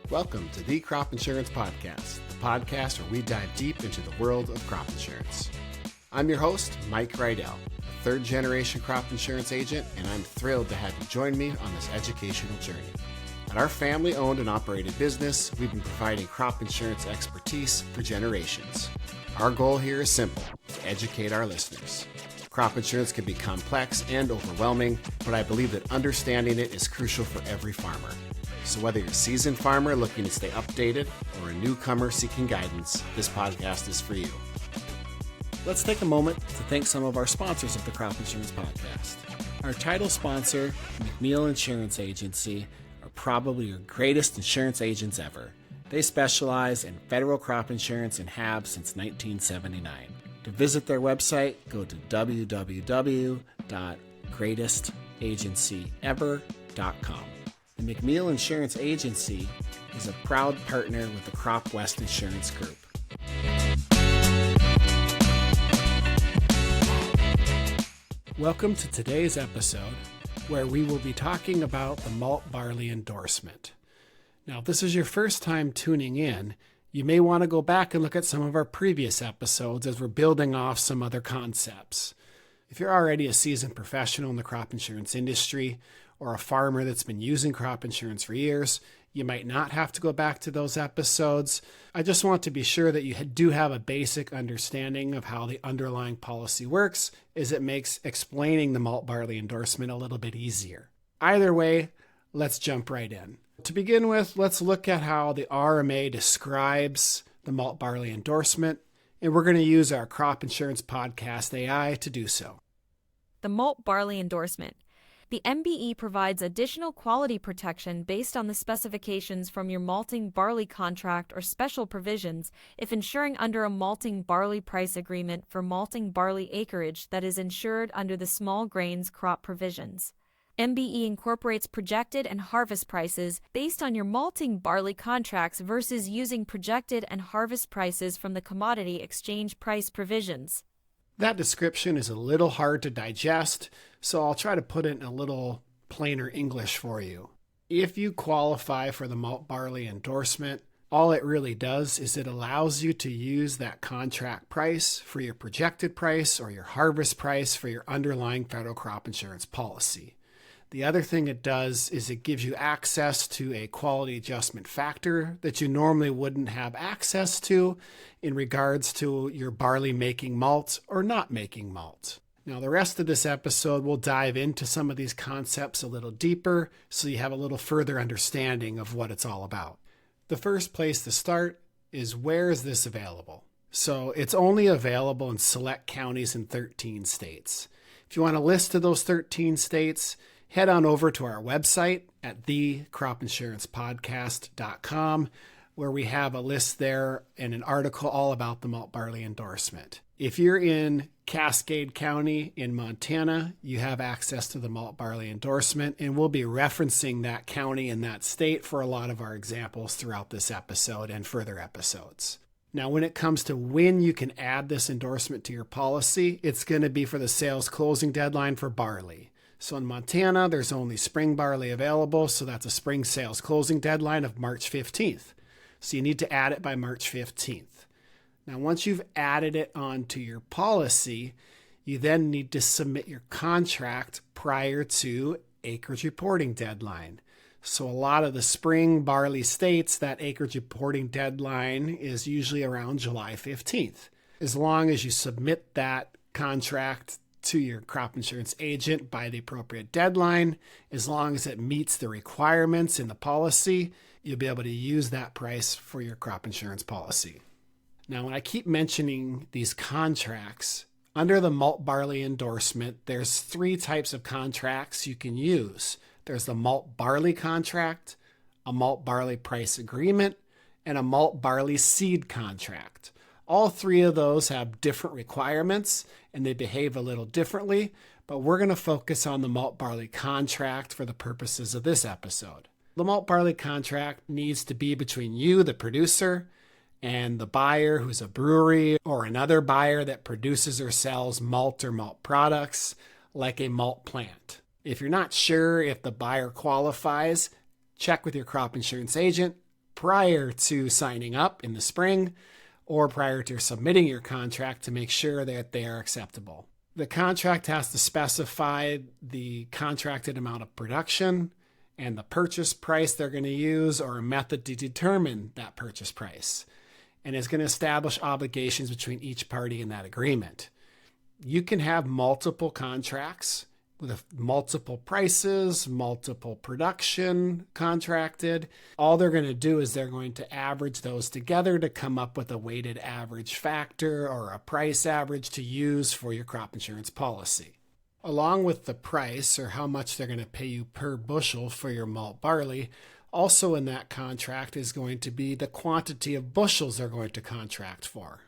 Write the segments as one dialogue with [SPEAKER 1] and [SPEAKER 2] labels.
[SPEAKER 1] Welcome to the Crop Insurance Podcast, the podcast where we dive deep into the world of crop insurance. I'm your host, Mike Rydell, a third-generation crop insurance agent, and I'm thrilled to have you join me on this educational journey. At our family-owned and operated business, we've been providing crop insurance expertise for generations. Our goal here is simple: to educate our listeners. Crop insurance can be complex and overwhelming, but I believe that understanding it is crucial for every farmer. So whether you're a seasoned farmer looking to stay updated or a newcomer seeking guidance, this podcast is for you. Let's take a moment to thank some of our sponsors of the Crop Insurance Podcast. Our title sponsor, McNeil Insurance Agency, are probably your greatest insurance agents ever. They specialize in federal crop insurance and have since 1979. To visit their website, go to www.greatestagencyever.com. The McNeil Insurance Agency is a proud partner with the Crop West Insurance Group. Welcome to today's episode, where we will be talking about the Malt Barley Endorsement. Now, if this is your first time tuning in, you may want to go back and look at some of our previous episodes as we're building off some other concepts. If you're already a seasoned professional in the crop insurance industry, or a farmer that's been using crop insurance for years, you might not have to go back to those episodes. I just want to be sure that you do have a basic understanding of how the underlying policy works, as it makes explaining the Malt Barley Endorsement a little bit easier. Either way, let's jump right in. To begin with, let's look at how the RMA describes the Malt Barley Endorsement, and we're going to use our Crop Insurance Podcast AI to do so.
[SPEAKER 2] The Malt Barley Endorsement. The MBE provides additional quality protection based on the specifications from your malting barley contract or special provisions if insuring under a malting barley price agreement for malting barley acreage that is insured under the small grains crop provisions. MBE incorporates projected and harvest prices based on your malting barley contracts versus using projected and harvest prices from the commodity exchange price provisions.
[SPEAKER 1] That description is a little hard to digest, so I'll try to put it in a little plainer English for you. If you qualify for the Malt Barley Endorsement, all it really does is it allows you to use that contract price for your projected price or your harvest price for your underlying federal crop insurance policy. The other thing it does is it gives you access to a quality adjustment factor that you normally wouldn't have access to in regards to your barley making malt or not making malt. Now, the rest of this episode will dive into some of these concepts a little deeper so you have a little further understanding of what it's all about. The first place to start is, where is this available? So it's only available in select counties in 13 states. If you want a list of those 13 states, head on over to our website at thecropinsurancepodcast.com, where we have a list there and an article all about the Malt Barley Endorsement. If you're in Cascade County in Montana, you have access to the Malt Barley Endorsement, and we'll be referencing that county and that state for a lot of our examples throughout this episode and further episodes. Now, when it comes to when you can add this endorsement to your policy, it's going to be for the sales closing deadline for barley. So in Montana, there's only spring barley available, so that's a spring sales closing deadline of March 15th. So you need to add it by March 15th. Now, once you've added it onto your policy, you then need to submit your contract prior to acreage reporting deadline. So a lot of the spring barley states, that acreage reporting deadline is usually around July 15th. As long as you submit that contract to your crop insurance agent by the appropriate deadline, as long as it meets the requirements in the policy, you'll be able to use that price for your crop insurance policy. Now, when I keep mentioning these contracts, under the Malt Barley Endorsement, there's 3 types of contracts you can use. There's the malt barley contract, a malt barley price agreement, and a malt barley seed contract. All 3 of those have different requirements and they behave a little differently, but we're going to focus on the malt barley contract for the purposes of this episode. The malt barley contract needs to be between you, the producer, and the buyer, who's a brewery or another buyer that produces or sells malt or malt products like a malt plant. If you're not sure if the buyer qualifies, check with your crop insurance agent prior to signing up in the spring or prior to submitting your contract to make sure that they are acceptable. The contract has to specify the contracted amount of production and the purchase price they're going to use, or a method to determine that purchase price. And it's going to establish obligations between each party in that agreement. You can have multiple contracts with multiple prices, multiple production contracted. All they're going to do is they're going to average those together to come up with a weighted average factor or a price average to use for your crop insurance policy. Along with the price, or how much they're going to pay you per bushel for your malt barley, also in that contract is going to be the quantity of bushels they're going to contract for.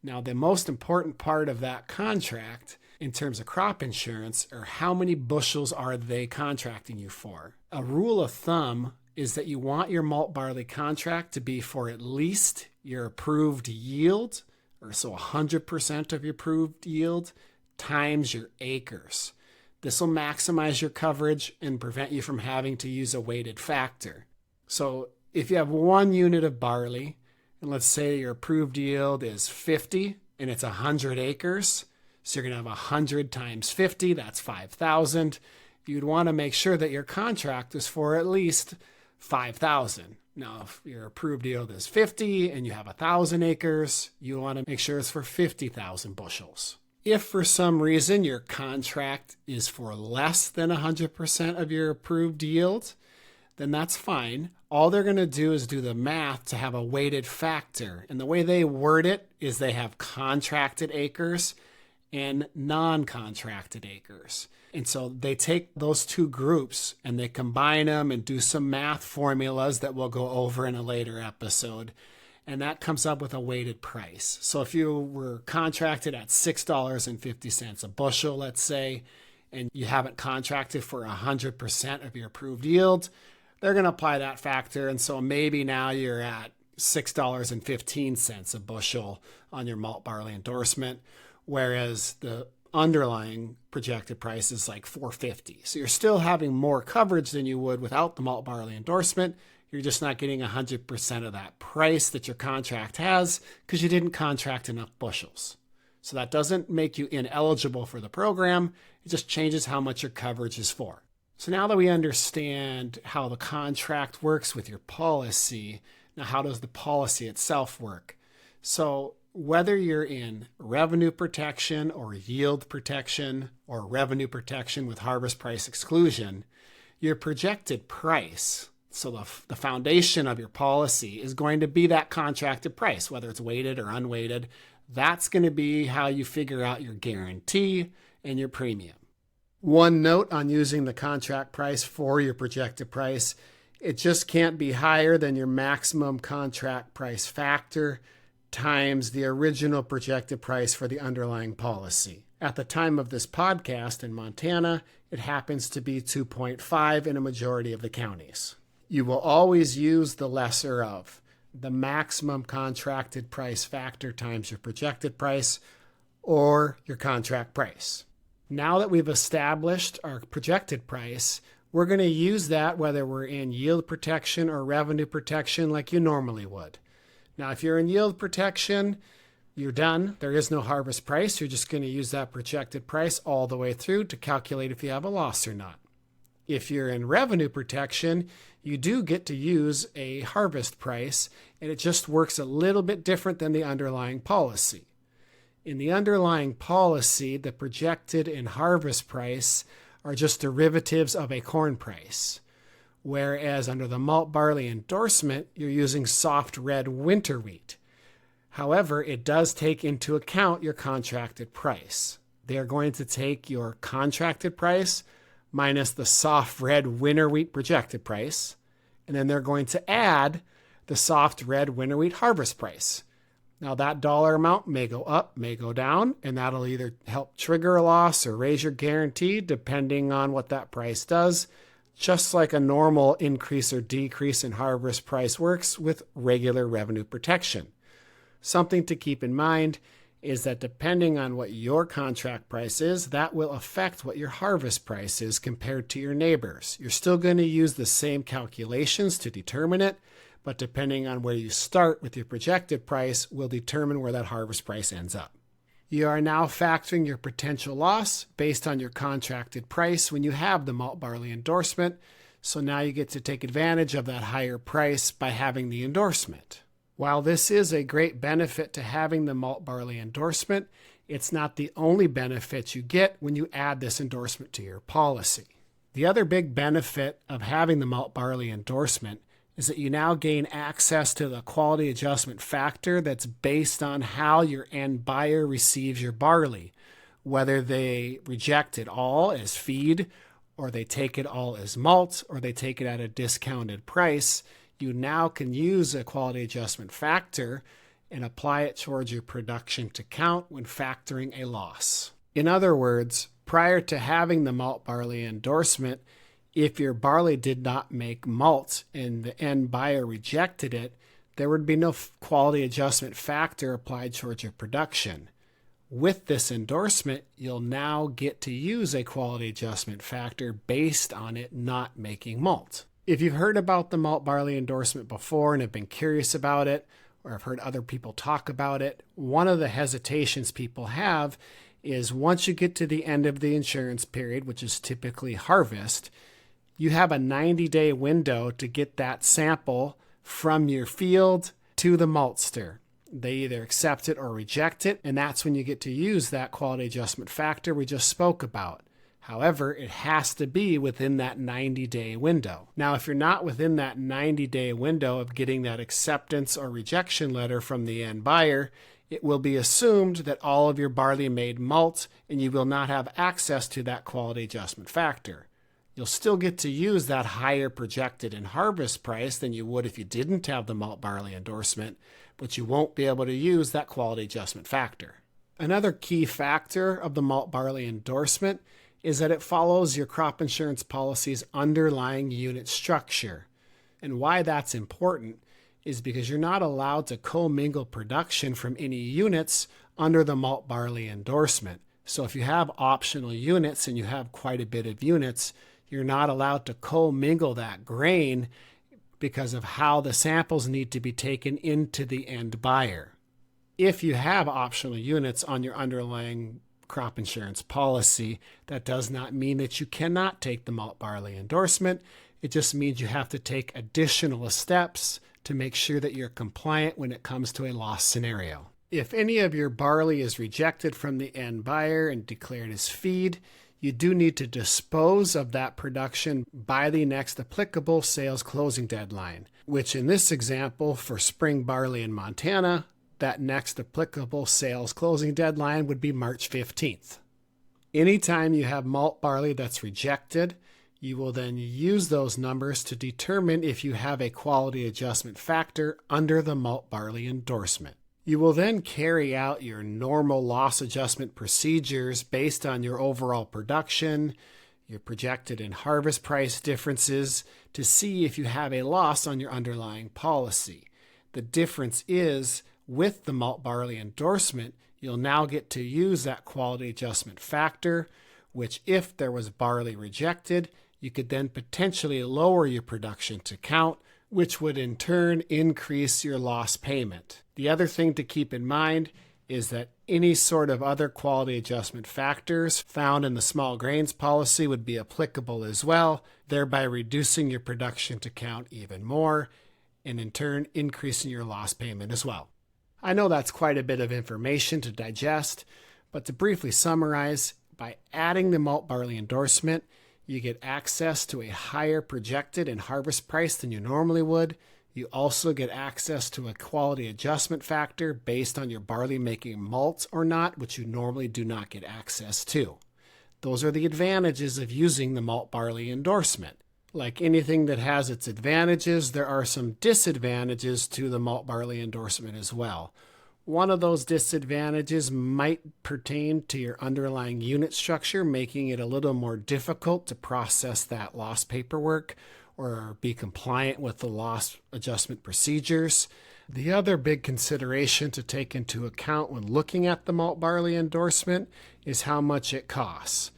[SPEAKER 1] Now, the most important part of that contract in terms of crop insurance are how many bushels are they contracting you for. A rule of thumb is that you want your malt barley contract to be for at least your approved yield, or so 100% of your approved yield, times your acres. This will maximize your coverage and prevent you from having to use a weighted factor. So if you have 1 unit of barley, and let's say your approved yield is 50 and it's 100 acres, so you're going to have 100 times 50, that's 5,000. You'd want to make sure that your contract is for at least 5,000. Now, if your approved yield is 50 and you have 1,000 acres, you want to make sure it's for 50,000 bushels. If for some reason your contract is for less than 100% of your approved yield, then that's fine. All they're going to do is do the math to have a weighted factor. And the way they word it is they have contracted acres and non-contracted acres. And so they take those two groups and they combine them and do some math formulas that we'll go over in a later episode. And that comes up with a weighted price. So if you were contracted at $6.50 a bushel, let's say, and you haven't contracted for 100% of your approved yield, they're going to apply that factor. And so maybe now you're at $6.15 a bushel on your malt barley endorsement, whereas the underlying projected price is like $4.50. So you're still having more coverage than you would without the malt barley endorsement. You're just not getting 100% of that price that your contract has because you didn't contract enough bushels. So that doesn't make you ineligible for the program. It just changes how much your coverage is for. So now that we understand how the contract works with your policy, now how does the policy itself work? So whether you're in revenue protection or yield protection or revenue protection with harvest price exclusion, your projected price, so the foundation of your policy, is going to be that contracted price, whether it's weighted or unweighted. That's going to be how you figure out your guarantee and your premium. One note on using the contract price for your projected price: it just can't be higher than your maximum contract price factor times the original projected price for the underlying policy. At the time of this podcast in Montana, it happens to be 2.5 in a majority of the counties. You will always use the lesser of the maximum contracted price factor times your projected price or your contract price. Now that we've established our projected price, we're going to use that whether we're in yield protection or revenue protection like you normally would. Now, if you're in yield protection, you're done. There is no harvest price. You're just going to use that projected price all the way through to calculate if you have a loss or not. If you're in revenue protection, you do get to use a harvest price, and it just works a little bit different than the underlying policy. In the underlying policy, the projected and harvest price are just derivatives of a corn price, whereas under the malt barley endorsement, you're using soft red winter wheat. However, it does take into account your contracted price. They are going to take your contracted price minus the soft red winter wheat projected price, and then they're going to add the soft red winter wheat harvest price. Now that dollar amount may go up, may go down, and that'll either help trigger a loss or raise your guarantee depending on what that price does, just like a normal increase or decrease in harvest price works with regular revenue protection. Something to keep in mind is that depending on what your contract price is, that will affect what your harvest price is compared to your neighbors. You're still going to use the same calculations to determine it, but depending on where you start with your projected price will determine where that harvest price ends up. You are now factoring your potential loss based on your contracted price when you have the malt barley endorsement, so now you get to take advantage of that higher price by having the endorsement. While this is a great benefit to having the malt barley endorsement, it's not the only benefit you get when you add this endorsement to your policy. The other big benefit of having the malt barley endorsement is that you now gain access to the quality adjustment factor that's based on how your end buyer receives your barley, whether they reject it all as feed, or they take it all as malt, or they take it at a discounted price. You now can use a quality adjustment factor and apply it towards your production to count when factoring a loss. In other words, prior to having the malt barley endorsement, if your barley did not make malt and the end buyer rejected it, there would be no quality adjustment factor applied towards your production. With this endorsement, you'll now get to use a quality adjustment factor based on it not making malt. If you've heard about the malt barley endorsement before and have been curious about it, or have heard other people talk about it, one of the hesitations people have is once you get to the end of the insurance period, which is typically harvest, you have a 90-day window to get that sample from your field to the maltster. They either accept it or reject it, and that's when you get to use that quality adjustment factor we just spoke about. However, it has to be within that 90-day window. Now, if you're not within that 90-day window of getting that acceptance or rejection letter from the end buyer, it will be assumed that all of your barley made malt and you will not have access to that quality adjustment factor. You'll still get to use that higher projected and harvest price than you would if you didn't have the malt barley endorsement, but you won't be able to use that quality adjustment factor. Another key factor of the malt barley endorsement is that it follows your crop insurance policy's underlying unit structure. And why that's important is because you're not allowed to commingle production from any units under the malt barley endorsement. So if you have optional units and you have quite a bit of units, you're not allowed to commingle that grain because of how the samples need to be taken into the end buyer. If you have optional units on your underlying crop insurance policy, that does not mean that you cannot take the malt barley endorsement. It just means you have to take additional steps to make sure that you're compliant when it comes to a loss scenario. If any of your barley is rejected from the end buyer and declared as feed, you do need to dispose of that production by the next applicable sales closing deadline, which in this example for spring barley in Montana, that next applicable sales closing deadline would be March 15th. Anytime you have malt barley that's rejected, you will then use those numbers to determine if you have a quality adjustment factor under the malt barley endorsement. You will then carry out your normal loss adjustment procedures based on your overall production, your projected and harvest price differences to see if you have a loss on your underlying policy. The difference is, with the malt barley endorsement, you'll now get to use that quality adjustment factor, which if there was barley rejected, you could then potentially lower your production to count, which would in turn increase your loss payment. The other thing to keep in mind is that any sort of other quality adjustment factors found in the small grains policy would be applicable as well, thereby reducing your production to count even more, and in turn increasing your loss payment as well. I know that's quite a bit of information to digest, but to briefly summarize, by adding the malt barley endorsement, you get access to a higher projected and harvest price than you normally would. You also get access to a quality adjustment factor based on your barley making malt or not, which you normally do not get access to. Those are the advantages of using the malt barley endorsement. Like anything that has its advantages, there are some disadvantages to the malt barley endorsement as well. One of those disadvantages might pertain to your underlying unit structure, making it a little more difficult to process that loss paperwork or be compliant with the loss adjustment procedures. The other big consideration to take into account when looking at the malt barley endorsement is how much it costs.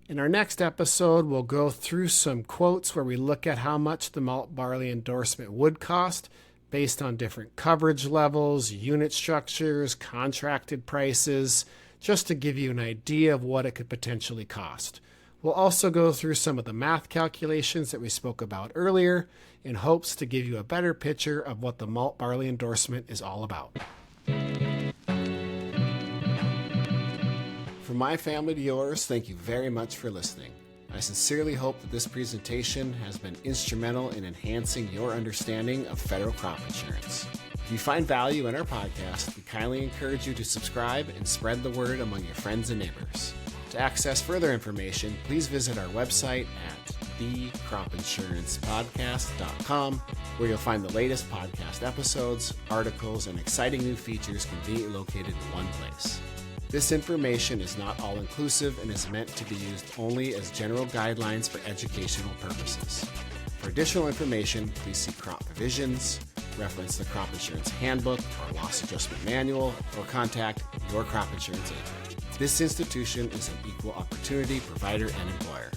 [SPEAKER 1] In our next episode, we'll go through some quotes where we look at how much the malt barley endorsement would cost based on different coverage levels, unit structures, contracted prices, just to give you an idea of what it could potentially cost. We'll also go through some of the math calculations that we spoke about earlier in hopes to give you a better picture of what the Malt Barley Endorsement is all about. From my family to yours, thank you very much for listening. I sincerely hope that this presentation has been instrumental in enhancing your understanding of federal crop insurance. If you find value in our podcast, we kindly encourage you to subscribe and spread the word among your friends and neighbors. To access further information, please visit our website at thecropinsurancepodcast.com, where you'll find the latest podcast episodes, articles, and exciting new features conveniently located in one place. This information is not all-inclusive and is meant to be used only as general guidelines for educational purposes. For additional information, please see crop provisions, reference the Crop Insurance Handbook or Loss Adjustment Manual, or contact your crop insurance agent. This institution is an equal opportunity provider and employer.